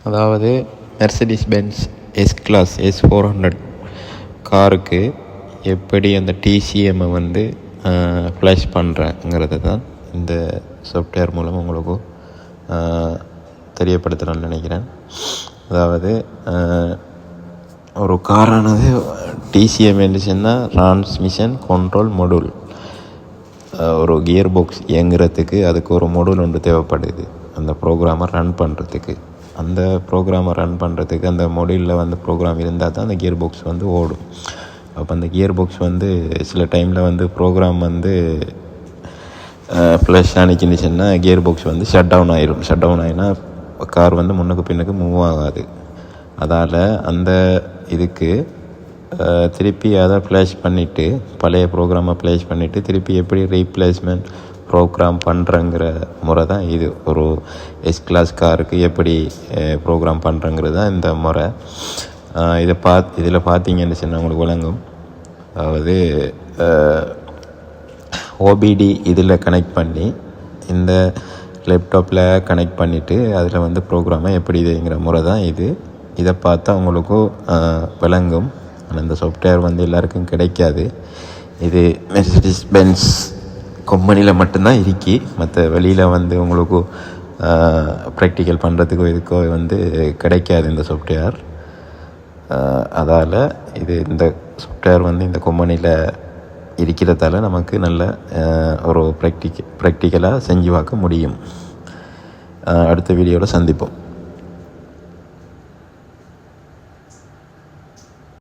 அதாவது Mercedes Benz S class S400 காருக்கு எப்படி அந்த டிசிஎம்மை வந்து ஃப்ளாஷ் பண்ணுறேங்கிறது தான் இந்த சாஃப்ட்வேர் மூலம் உங்களுக்கு தெரியப்படுத்தணும்னு நினைக்கிறேன். அதாவது ஒரு காரானது டிசிஎம் இருந்துச்சுன்னா டிரான்ஸ்மிஷன் கண்ட்ரோல் மொடூல், ஒரு கியர் பாக்ஸ் இயங்குறதுக்கு அதுக்கு ஒரு மொடூல் ஒன்று தேவைப்படுது அந்த ப்ரோக்ராமை ரன் பண்ணுறதுக்கு. அந்த ப்ரோக்ராமை ரன் பண்ணுறதுக்கு அந்த மொடூலில் வந்து ப்ரோக்ராம் இருந்தால் தான் அந்த கியர் பாக்ஸ் வந்து ஓடும். அப்போ அந்த கியர் பாக்ஸ் வந்து சில டைமில் வந்து ப்ரோக்ராம் வந்து ஃப்ளஷ் ஆனிச்சுன்னா கியர் பாக்ஸ் வந்து ஷட் டவுன் ஆயிடும். ஷட் டவுன் ஆகினா கார் வந்து முன்னுக்கு பின்னுக்கு மூவ் ஆகாது. அதால் அந்த இதுக்கு திருப்பி அதை ஃப்ளாஷ் பண்ணிவிட்டு பழைய ப்ரோக்ராமை ஃப்ளாஷ் பண்ணிவிட்டு திருப்பி எப்படி ரீப்ளேஸ்மெண்ட் ப்ரோக்ராம் பண்ணுறங்கிற முறை தான் இது. ஒரு எஸ் கிளாஸ் காருக்கு எப்படி ப்ரோக்ராம் பண்ணுறங்கிறது தான் இந்த முறை. இதில் பார்த்தீங்கன்னு சொன்னால் உங்களுக்கு விளங்கும். அதாவது ஓபிடி இதில் கனெக்ட் பண்ணி இந்த லேப்டாப்பில் கனெக்ட் பண்ணிவிட்டு அதில் வந்து ப்ரோக்ராமை எப்படி இதுங்கிற முறை தான் இது. இதை பார்த்தா உங்களுக்கும் விளங்கும். ஆனால் இந்த சாஃப்ட்வேர் வந்து எல்லாருக்கும் கிடைக்காது. இது மெர்சிடிஸ் பென்ஸ் கம்பெனியில் மட்டும்தான் இருக்கி. மற்ற வெளியில் வந்து உங்களுக்கு ப்ராக்டிக்கல் பண்ணுறதுக்கோ இதுக்கோ வந்து கிடைக்காது இந்த சாஃப்ட்வேர். அதால் இந்த சாஃப்ட்வேர் வந்து இந்த கம்பெனியில் இருக்கிறதால நமக்கு நல்ல ஒரு ப்ராக்டிக்கலாக செஞ்சு பார்க்க முடியும். அடுத்த வீடியோவில் சந்திப்போம்.